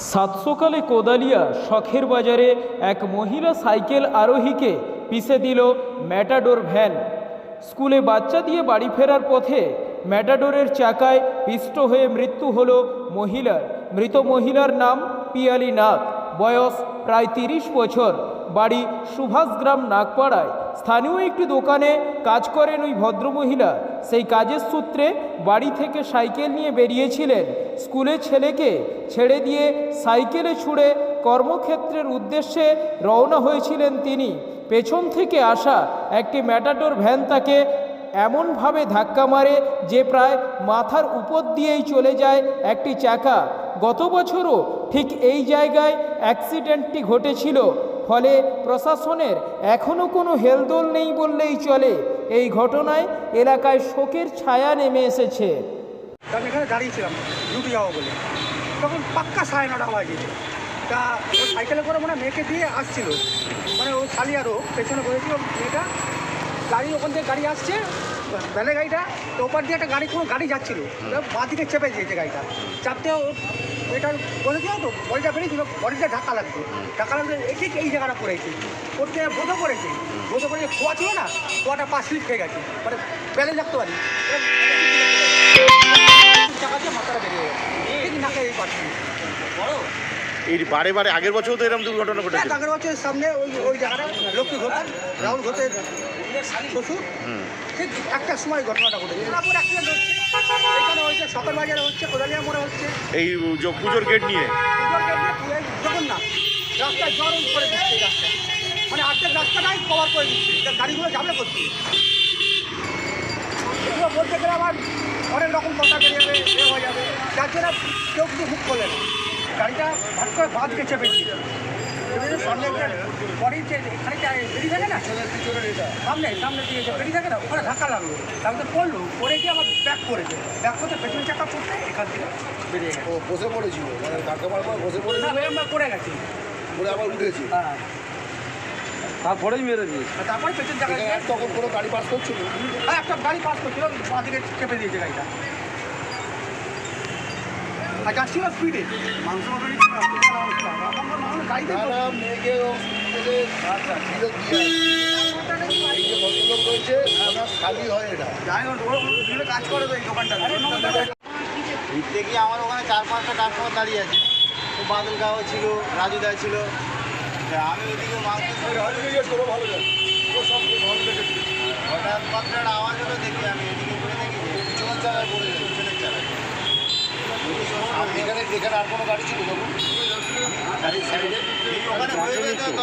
সাত সকালে কোদালিয়া শখের বাজারে এক মহিলা সাইকেল আরোহীকে পিষে দিল ম্যাটাডোর ভ্যান। স্কুলে বাচ্চা দিয়ে বাড়ি ফেরার পথে ম্যাটাডোরের চাকায় পিষ্ট হয়ে মৃত্যু হলো মহিলার। মৃত মহিলার নাম পিয়ালি নাগ, বয়স প্রায় 30 বছর, বাড়ি সুভাষগ্রাম নাগপাড়ায়। স্থানীয় একটি দোকানে কাজ করেন ওই ভদ্রমহিলা। সেই কাজের সূত্রে বাড়ি থেকে সাইকেল নিয়ে বেরিয়েছিলেন। স্কুলে ছেলেকে ছেড়ে দিয়ে সাইকেলে ছুড়ে কর্মক্ষেত্রের উদ্দেশ্যে রওনা হয়েছিলেন তিনি। পেছন থেকে আসা একটি ম্যাটাডোর ভ্যান তাকে এমনভাবে ধাক্কা মারে যে প্রায় মাথার উপর দিয়েই চলে যায় একটি চাকা। গত বছরও ঠিক এই জায়গায় অ্যাক্সিডেন্টটি ঘটেছিল। ফলে প্রশাসনের এখনও কোনো হেলদোল নেই বললেই চলে। এই ঘটনায় এলাকায় শোকের ছায়া নেমে এসেছে। আমি এখানে দাঁড়িয়েছিলাম ডিউটি যাবো বলে, তখন পাক্কা 9:30 বাজে। তা ও সাইকেলে করে মানে মেয়েকে দিয়ে আসছিল, মানে ও শালি আরও পেছনে বসেছিল মেয়েটা। গাড়ি ওখান থেকে গাড়ি আসছে, ভ্যানের গাড়িটা, তো ওপার দিয়ে একটা কোনো গাড়ি যাচ্ছিলো, বাঁ দিকে চেপে দিয়েছে গাড়িটা। চাপতে ও এটা বলেছিল, তো বডিটা বেরিয়েছিল, বডিটা ঢাকা লাগতো, ঠিক এই জায়গাটা পড়েছে, করতে বোধও করেছে খোয়া ছিল না, খোয়াটা পা স্লিপ খেয়ে গেছে, মানে ব্যালেন্স রাখতে পারি, চাকা দিয়ে মাথাটা বেরিয়ে গেছে, এই নাকে এই পাচ্ছি বড়। এই বারে বারে আগের বছর তো এরকম দুর্ঘটনা ঘটেছে। আগের বছরের সামনে ওই জায়গাটা লক্ষ্মী ঘোষ, রাহুল ঘোষের শ্বশুর, ঠিক একটার সময় ঘটনাটা ঘটেছে। তারপর অ্যাক্সিডেন্ট হচ্ছে এখানে, হচ্ছে সকাল বাজারে হচ্ছে, কোদালিয়া মোড়ে হচ্ছে, এই পুজোর গেট নিয়ে যখন না রাস্তায় জ্বর করে দিচ্ছে, এই রাস্তায় মানে আর্ধেক রাস্তাটাই কভার করে দিচ্ছে, গাড়িগুলো যাবে করছে। এগুলো বলতে গেলে আবার অনেক রকম কথা বেরিয়ে যাবে, হয়ে যাবে, যার জন্য কেউ কিছু মুখ করলে না। গাড়িটা ভাট করে বাঁ দিকে চেপে দিচ্ছে, সামনে বডি খানিকটা বেরিয়ে থাকে না, সামনে দিয়ে বেরিয়ে থাকে না, ওখানে ধাক্কা লাগলো, তারপরে পড়লো, পড়ে গিয়ে আমার ব্যাক করেছে, ব্যাক করতে পেছনে চাকা পড়তে এখান থেকে বেরিয়ে গেছে। ও বসে পড়েছিল, মানে ধাক্কা মারার পর বসে পড়েছিল, না পড়ে গেছে, পড়ে আবার উঠেছে, হ্যাঁ তারপরেই মেরেছে। তারপরে পেছন চাকা তখন কোনো গাড়ি পাস করছিল, একটা গাড়ি পাস করছিল, বাঁ দিকে চেপে দিয়েছে গাড়িটা, আর যাচ্ছিল স্পিডে, মাংস গাড়িতে মেয়েকে ভদ্রলোক রয়েছে, ওনার খালি হয় এটা, কাজ করে তো এই দোকানটা। ঘুরতে গিয়ে আমার ওখানে 4-5টা কাস্টমার দাঁড়িয়ে আছে, তো বাদল গাঁও ছিল, রাজু দা ছিল, আমি ওইদিকে মাছ হঠাৎ মাত্রার আওয়াজ হলো, দেখি আমি এদিকে করে দেখি পিছনের চালায় পড়ে যাবে, পিছনের চালায়। এখানে আর কোনো গাড়ি ছিল তখন গাড়ির সাইডে ওখানে হয়ে যেত তো